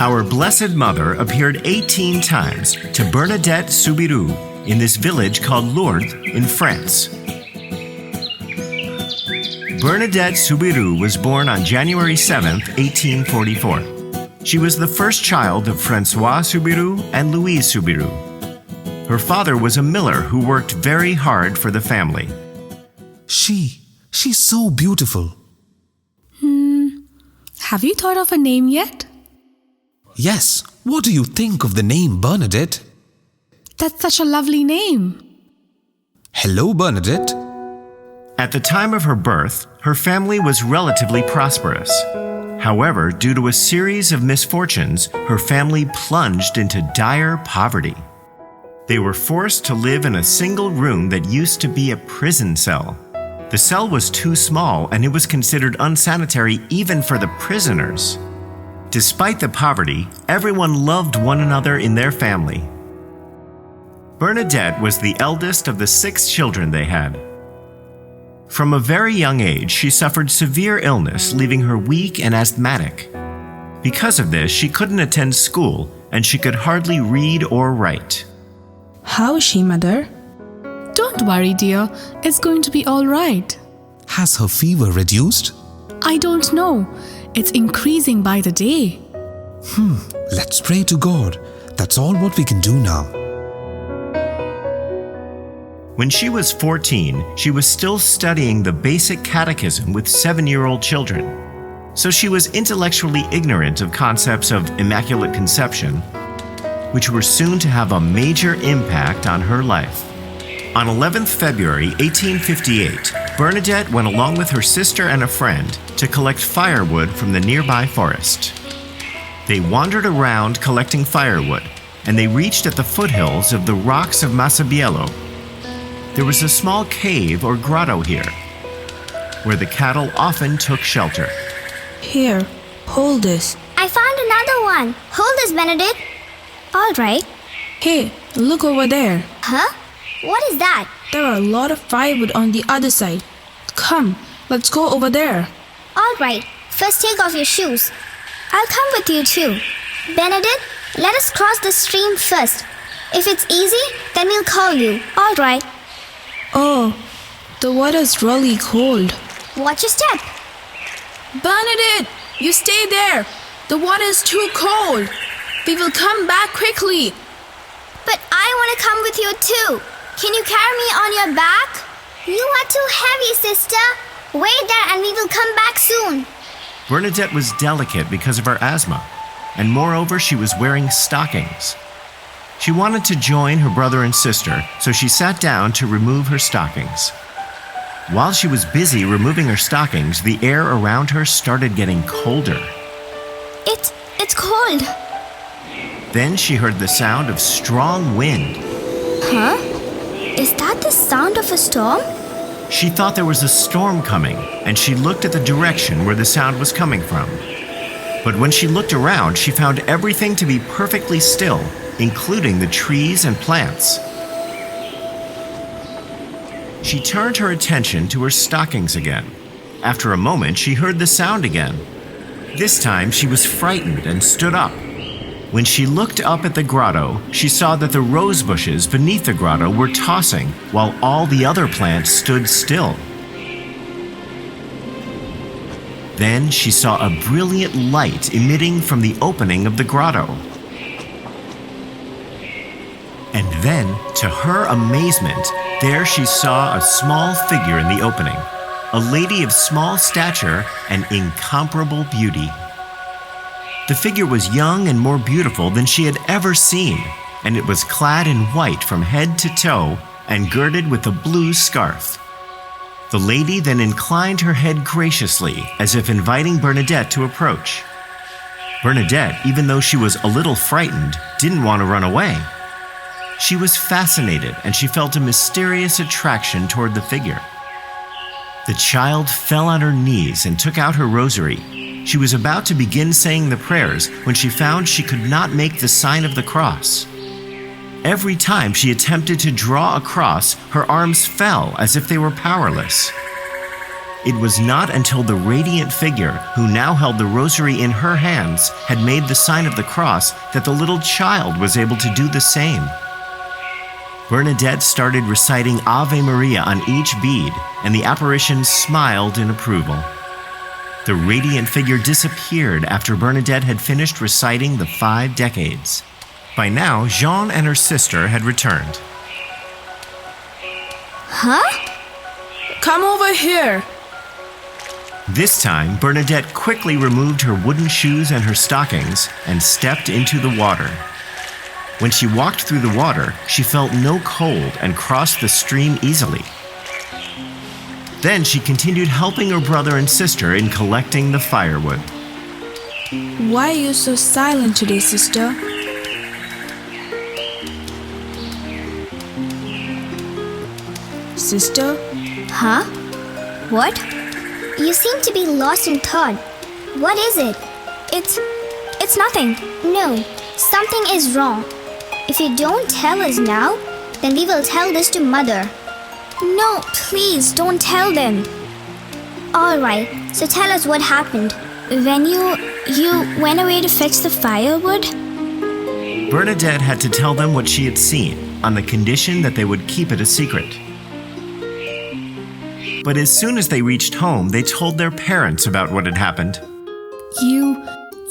Our Blessed Mother appeared 18 times to Bernadette Soubirous in this village called Loise in France. Bernadette Soubirous was born on January 7, 1844. She was the first child of Francois Soubirous and Loise Soubirous. Her father was a miller who worked very hard for the family. She's so beautiful. Have you thought of a name yet? Yes, what do you think of the name Bernadette? That's such a lovely name. Hello, Bernadette. At the time of her birth, her family was relatively prosperous. However, due to a series of misfortunes, her family plunged into dire poverty. They were forced to live in a single room that used to be a prison cell. The cell was too small and it was considered unsanitary even for the prisoners. Despite the poverty, everyone loved one another in their family. Bernadette was the eldest of the 6 children they had. From a very young age, she suffered severe illness, leaving her weak and asthmatic. Because of this, she couldn't attend school and she could hardly read or write. How is she, Mother? Don't worry, dear. It's going to be all right. Has her fever reduced? I don't know. It's increasing by the day. Let's pray to God. That's all what we can do now. When she was 14, she was still studying the basic catechism with 7-year-old children. So she was intellectually ignorant of concepts of Immaculate Conception, which were soon to have a major impact on her life. On 11th February 1858, Bernadette went along with her sister and a friend to collect firewood from the nearby forest. They wandered around collecting firewood, and they reached at the foothills of the rocks of Massabiello. There was a small cave or grotto here, where the cattle often took shelter. Here, hold this. I found another one. Hold this, Bernadette. All right. Hey, look over there. Huh? What is that? There are a lot of firewood on the other side. Come, let's go over there. All right. First take off your shoes. I'll come with you too. Bernadette, let us cross the stream first. If it's easy, then we'll call you. All right. Oh, the water's really cold. Watch your step. Bernadette, you stay there. The water is too cold. We will come back quickly. But I want to come with you too. Can you carry me on your back? You are too heavy, sister. Wait there and we will come back soon. Bernadette was delicate because of her asthma, and moreover, she was wearing stockings. She wanted to join her brother and sister, so she sat down to remove her stockings. While she was busy removing her stockings, the air around her started getting colder. It's cold. Then she heard the sound of strong wind. Huh? Is that the sound of a storm? She thought there was a storm coming, and she looked at the direction where the sound was coming from. But when she looked around, she found everything to be perfectly still, including the trees and plants. She turned her attention to her stockings again. After a moment, she heard the sound again. This time, she was frightened and stood up. When she looked up at the grotto, she saw that the rose bushes beneath the grotto were tossing, while all the other plants stood still. Then she saw a brilliant light emitting from the opening of the grotto. And then, to her amazement, there she saw a small figure in the opening, a lady of small stature and incomparable beauty. The figure was young and more beautiful than she had ever seen, and it was clad in white from head to toe and girded with a blue scarf. The lady then inclined her head graciously, as if inviting Bernadette to approach. Bernadette, even though she was a little frightened, didn't want to run away. She was fascinated, and she felt a mysterious attraction toward the figure. The child fell on her knees and took out her rosary. She was about to begin saying the prayers when she found she could not make the sign of the cross. Every time she attempted to draw a cross, her arms fell as if they were powerless. It was not until the radiant figure, who now held the rosary in her hands, had made the sign of the cross that the little child was able to do the same. Bernadette started reciting Ave Maria on each bead, and the apparition smiled in approval. The radiant figure disappeared after Bernadette had finished reciting the 5 decades. By now, Jean and her sister had returned. Huh? Come over here. This time, Bernadette quickly removed her wooden shoes and her stockings and stepped into the water. When she walked through the water, she felt no cold and crossed the stream easily. Then she continued helping her brother and sister in collecting the firewood. Why are you so silent today, sister? Sister? Huh? What? You seem to be lost in thought. What is it? It's nothing. No, something is wrong. If you don't tell us now, then we will tell this to Mother. No, please don't tell them. Alright, so tell us what happened. When you went away to fetch the firewood? Bernadette had to tell them what she had seen, on the condition that they would keep it a secret. But as soon as they reached home, they told their parents about what had happened. You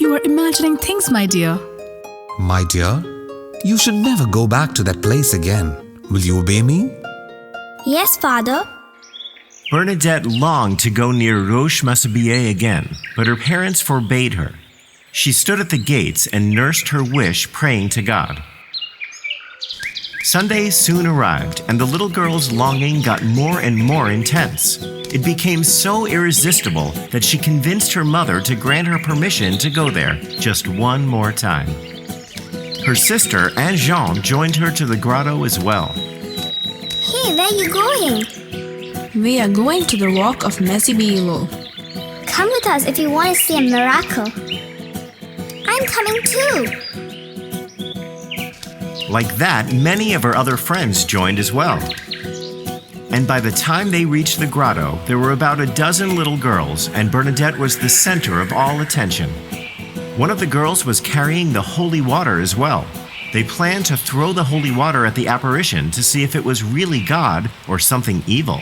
are imagining things, my dear. My dear, you should never go back to that place again. Will you obey me? Yes, Father. Bernadette longed to go near Roche-Massabielle again, but her parents forbade her. She stood at the gates and nursed her wish, praying to God. Sunday soon arrived, and the little girl's longing got more and more intense. It became so irresistible that she convinced her mother to grant her permission to go there just one more time. Her sister and Jean joined her to the grotto as well. Hey, where are you going? We are going to the rock of Massabielle. Come with us if you want to see a miracle. I'm coming too. Like that, many of her other friends joined as well. And by the time they reached the grotto, there were about a dozen little girls, and Bernadette was the center of all attention. One of the girls was carrying the holy water as well. They planned to throw the holy water at the apparition to see if it was really God or something evil.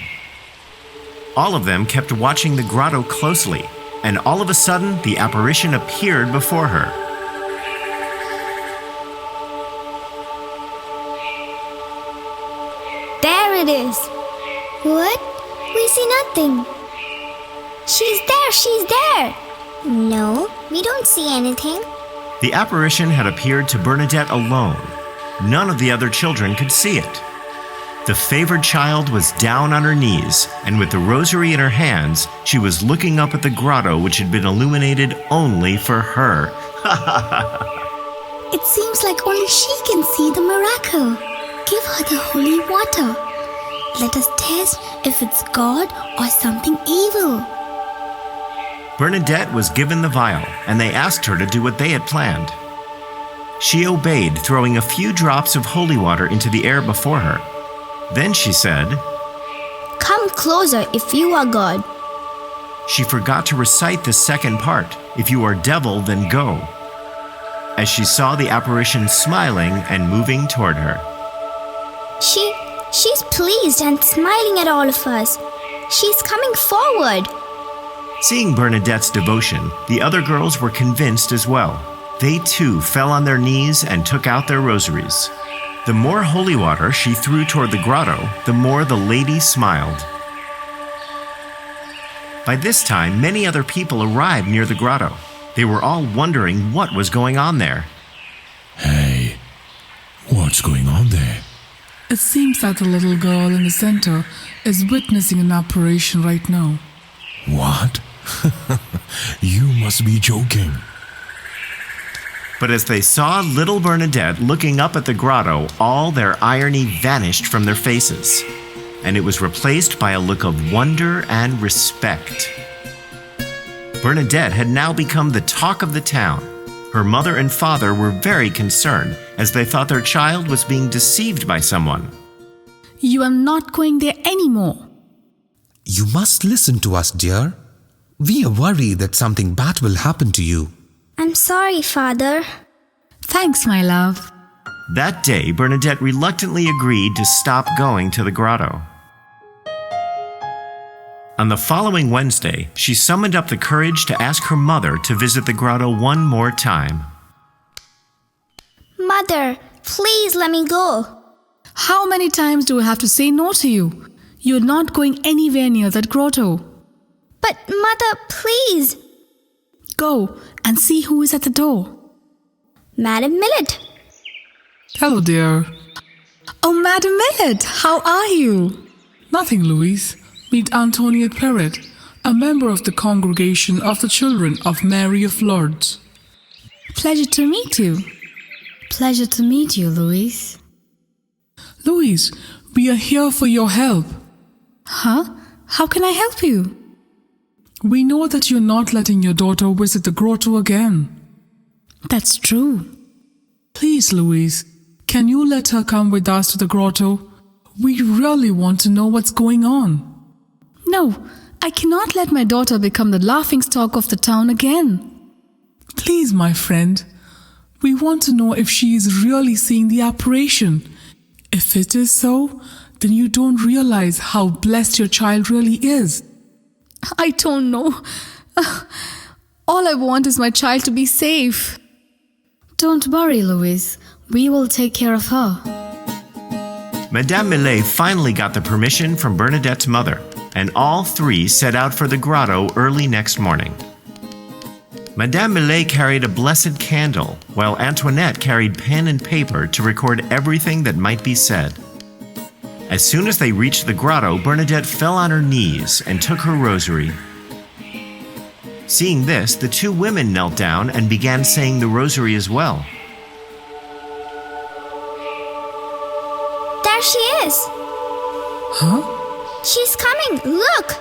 All of them kept watching the grotto closely, and all of a sudden, the apparition appeared before her. There it is. What? We see nothing. She's there. No, we don't see anything. The apparition had appeared to Bernadette alone. None of the other children could see it. The favored child was down on her knees, and with the rosary in her hands, she was looking up at the grotto which had been illuminated only for her. It seems like only she can see the miracle. Give her the holy water. Let us test if it's God or something evil. Bernadette was given the vial, and they asked her to do what they had planned. She obeyed, throwing a few drops of holy water into the air before her. Then she said, Come closer if you are God. She forgot to recite the second part, if you are devil, then go, as she saw the apparition smiling and moving toward her. She's pleased and smiling at all of us. She's coming forward. Seeing Bernadette's devotion, the other girls were convinced as well. They too fell on their knees and took out their rosaries. The more holy water she threw toward the grotto, the more the lady smiled. By this time, many other people arrived near the grotto. They were all wondering what was going on there. Hey, what's going on there? It seems that the little girl in the center is witnessing an apparition right now. What? You must be joking. But as they saw little Bernadette looking up at the grotto, all their irony vanished from their faces, and it was replaced by a look of wonder and respect. Bernadette had now become the talk of the town. Her mother and father were very concerned, as they thought their child was being deceived by someone. You are not going there anymore. You must listen to us, dear. We are worried that something bad will happen to you. I'm sorry, Father. Thanks, my love. That day, Bernadette reluctantly agreed to stop going to the grotto. On the following Wednesday, she summoned up the courage to ask her mother to visit the grotto one more time. Mother, please let me go. How many times do I have to say no to you? You're not going anywhere near that grotto. But Mother, please. Go and see who is at the door. Madam Millet. Hello, dear. Oh, Madam Millet, how are you? Nothing, Louise. Meet Antoinette Perret, a member of the congregation of the Children of Mary of Lourdes. Pleasure to meet you. Pleasure to meet you, Louise. Louise, we are here for your help. Huh? How can I help you? We know that you're not letting your daughter visit the grotto again. That's true. Please, Louise, can you let her come with us to the grotto? We really want to know what's going on. No, I cannot let my daughter become the laughingstock of the town again. Please, my friend, we want to know if she is really seeing the apparition. If it is so, then you don't realize how blessed your child really is. I don't know. All I want is my child to be safe. Don't worry, Louise. We will take care of her. Madame Millet finally got the permission from Bernadette's mother, and all three set out for the grotto early next morning. Madame Millet carried a blessed candle, while Antoinette carried pen and paper to record everything that might be said. As soon as they reached the grotto, Bernadette fell on her knees and took her rosary. Seeing this, the two women knelt down and began saying the rosary as well. There she is. Huh? She's coming. Look.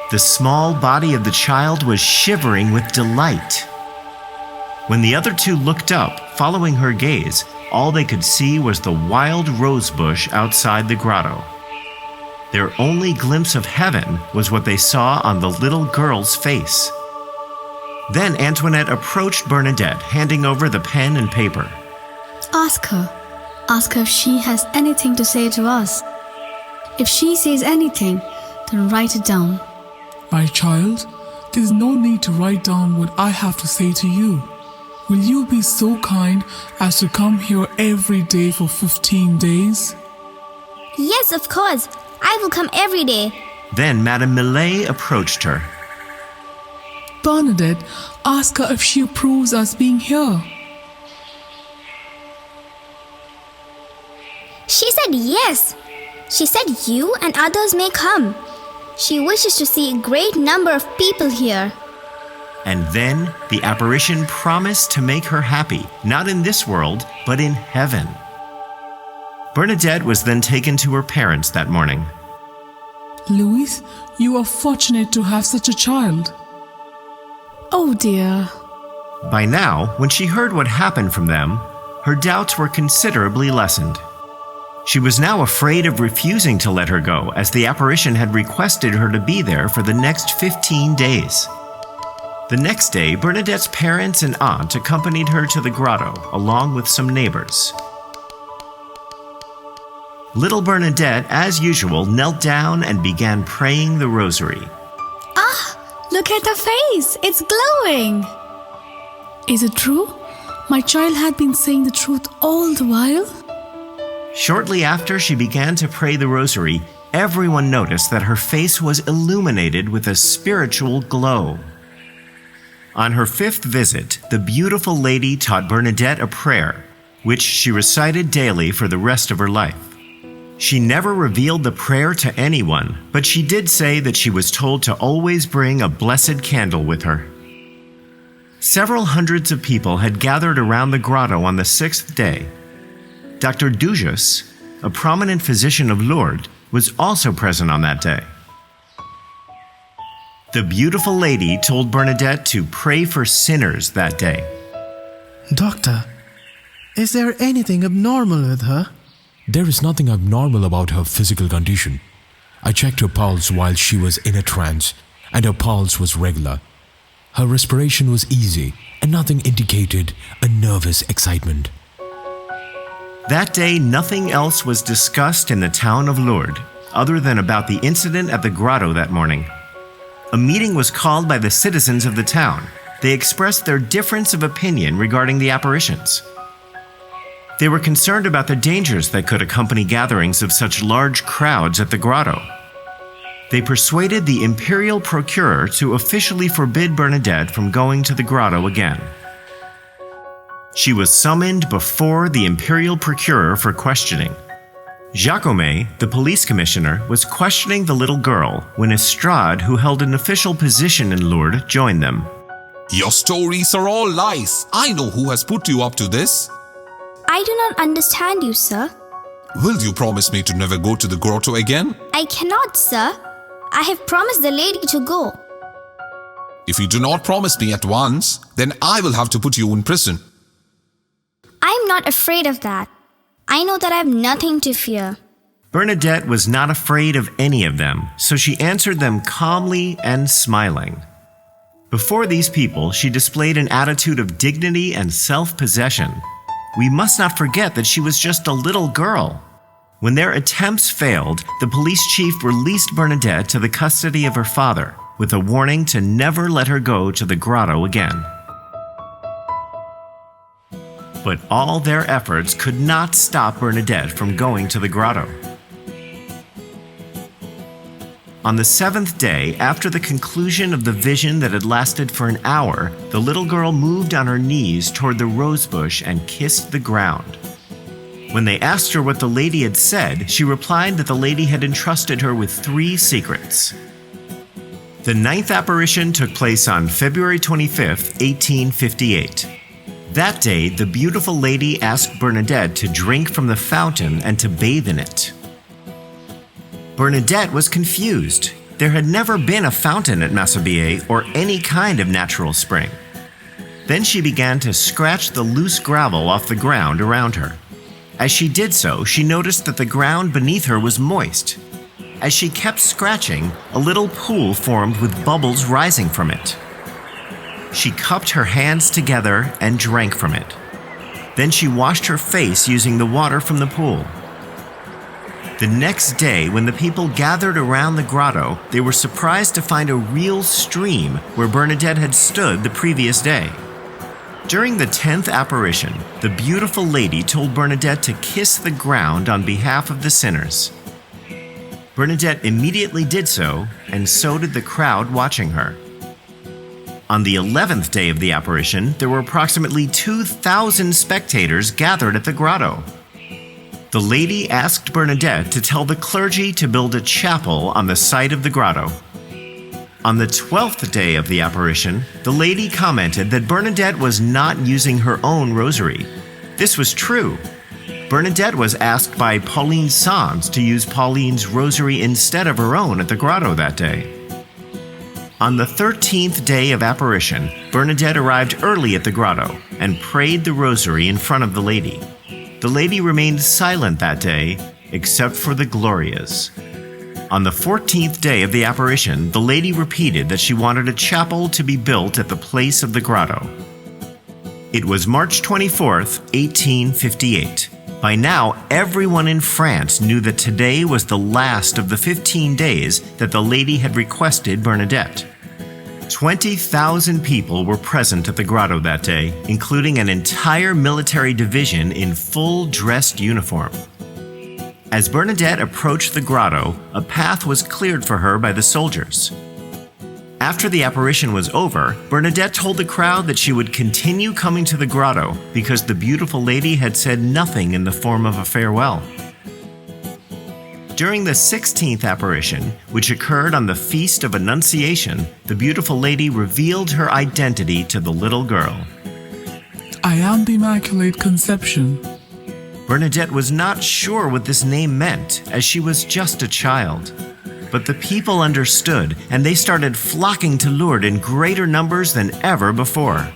The small body of the child was shivering with delight. When the other two looked up, following her gaze, all they could see was the wild rose bush outside the grotto. Their only glimpse of heaven was what they saw on the little girl's face. Then Antoinette approached Bernadette, handing over the pen and paper. Ask her. Ask her if she has anything to say to us. If she says anything, then write it down. My child, there's no need to write down what I have to say to you. Will you be so kind as to come here every day for 15 days? Yes, of course. I will come every day. Then Madame Millet approached her. Bernadette, ask her if she approves us being here. She said yes. She said you and others may come. She wishes to see a great number of people here. And then the apparition promised to make her happy, not in this world, but in heaven. Bernadette was then taken to her parents that morning. Louise, you are fortunate to have such a child. Oh dear. By now, when she heard what happened from them, her doubts were considerably lessened. She was now afraid of refusing to let her go, as the apparition had requested her to be there for the next 15 days. The next day, Bernadette's parents and aunt accompanied her to the grotto, along with some neighbors. Little Bernadette, as usual, knelt down and began praying the rosary. Ah, look at the face. It's glowing. Is it true? My child had been saying the truth all the while? Shortly after she began to pray the rosary, everyone noticed that her face was illuminated with a spiritual glow. On her 5th visit, the beautiful lady taught Bernadette a prayer, which she recited daily for the rest of her life. She never revealed the prayer to anyone, but she did say that she was told to always bring a blessed candle with her. Several hundreds of people had gathered around the grotto on the 6th day. Dr. Dujas, a prominent physician of Lourdes, was also present on that day. The beautiful lady told Bernadette to pray for sinners that day. Doctor, is there anything abnormal with her? There is nothing abnormal about her physical condition. I checked her pulse while she was in a trance, and her pulse was regular. Her respiration was easy, and nothing indicated a nervous excitement. That day, nothing else was discussed in the town of Lourdes, other than about the incident at the grotto that morning. A meeting was called by the citizens of the town. They expressed their difference of opinion regarding the apparitions. They were concerned about the dangers that could accompany gatherings of such large crowds at the grotto. They persuaded the imperial procureur to officially forbid Bernadette from going to the grotto again. She was summoned before the imperial procureur for questioning. Jacome, the police commissioner, was questioning the little girl when Estrade, who held an official position in Lourdes, joined them. Your stories are all lies. I know who has put you up to this. I do not understand you, sir. Will you promise me to never go to the grotto again? I cannot, sir. I have promised the lady to go. If you do not promise me at once, then I will have to put you in prison. I am not afraid of that. I know that I have nothing to fear. Bernadette was not afraid of any of them, so she answered them calmly and smiling. Before these people, she displayed an attitude of dignity and self-possession. We must not forget that she was just a little girl. When their attempts failed, the police chief released Bernadette to the custody of her father, with a warning to never let her go to the grotto again. But all their efforts could not stop Bernadette from going to the grotto. On the seventh day, after the conclusion of the vision that had lasted for an hour, the little girl moved on her knees toward the rosebush and kissed the ground. When they asked her what the lady had said, she replied that the lady had entrusted her with 3 secrets. The 9th apparition took place on February 25, 1858. That day, the beautiful lady asked Bernadette to drink from the fountain and to bathe in it. Bernadette was confused. There had never been a fountain at Massabielle or any kind of natural spring. Then she began to scratch the loose gravel off the ground around her. As she did so, she noticed that the ground beneath her was moist. As she kept scratching, a little pool formed with bubbles rising from it. She cupped her hands together and drank from it. Then she washed her face using the water from the pool. The next day, when the people gathered around the grotto, they were surprised to find a real stream where Bernadette had stood the previous day. During the 10th apparition, the beautiful lady told Bernadette to kiss the ground on behalf of the sinners. Bernadette immediately did so, and so did the crowd watching her. On the 11th day of the apparition, there were approximately 2,000 spectators gathered at the grotto. The lady asked Bernadette to tell the clergy to build a chapel on the site of the grotto. On the 12th day of the apparition, the lady commented that Bernadette was not using her own rosary. This was true. Bernadette was asked by Pauline Sands to use Pauline's rosary instead of her own at the grotto that day. On the 13th day of apparition, Bernadette arrived early at the grotto and prayed the rosary in front of the lady. The lady remained silent that day, except for the Glorias. On the 14th day of the apparition, the lady repeated that she wanted a chapel to be built at the place of the grotto. It was March 24th, 1858. By now, everyone in France knew that today was the last of the 15 days that the lady had requested Bernadette. 20,000 people were present at the grotto that day, including an entire military division in full dressed uniform. As Bernadette approached the grotto, a path was cleared for her by the soldiers. After the apparition was over, Bernadette told the crowd that she would continue coming to the grotto because the beautiful lady had said nothing in the form of a farewell. During the 16th apparition, which occurred on the Feast of Annunciation, the beautiful lady revealed her identity to the little girl. I am the Immaculate Conception. Bernadette was not sure what this name meant, as she was just a child. But the people understood, and they started flocking to Lourdes in greater numbers than ever before.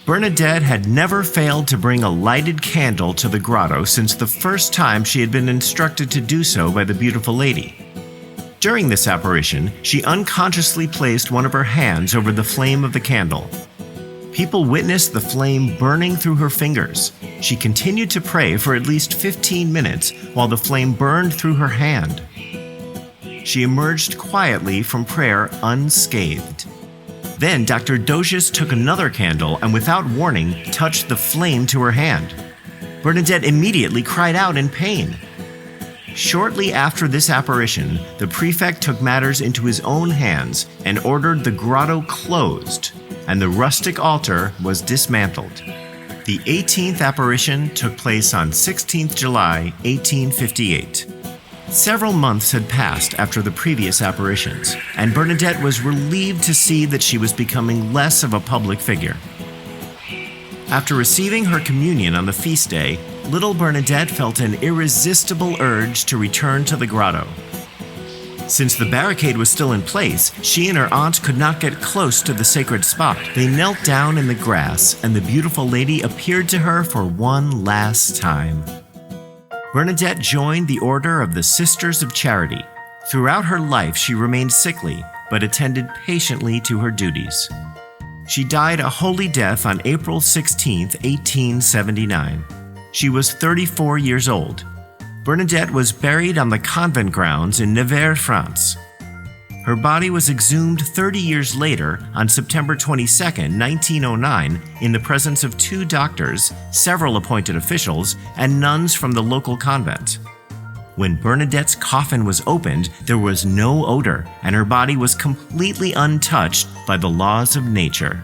Bernadette had never failed to bring a lighted candle to the grotto since the first time she had been instructed to do so by the beautiful lady. During this apparition, she unconsciously placed one of her hands over the flame of the candle. People witnessed the flame burning through her fingers. She continued to pray for at least 15 minutes while the flame burned through her hand. She emerged quietly from prayer unscathed. Then Dr. Docius took another candle and without warning touched the flame to her hand. Bernadette immediately cried out in pain. Shortly after this apparition, the prefect took matters into his own hands and ordered the grotto closed, and the rustic altar was dismantled. The 18th apparition took place on 16th July, 1858. Several months had passed after the previous apparitions, and Bernadette was relieved to see that she was becoming less of a public figure. After receiving her communion on the feast day, little Bernadette felt an irresistible urge to return to the grotto. Since the barricade was still in place, she and her aunt could not get close to the sacred spot. They knelt down in the grass, and the beautiful lady appeared to her for one last time. Bernadette joined the Order of the Sisters of Charity. Throughout her life, she remained sickly, but attended patiently to her duties. She died a holy death on April 16, 1879. She was 34 years old. Bernadette was buried on the convent grounds in Nevers, France. Her body was exhumed 30 years later on September 22, 1909, in the presence of 2 doctors, several appointed officials, and nuns from the local convent. When Bernadette's coffin was opened, there was no odor, and her body was completely untouched by the laws of nature.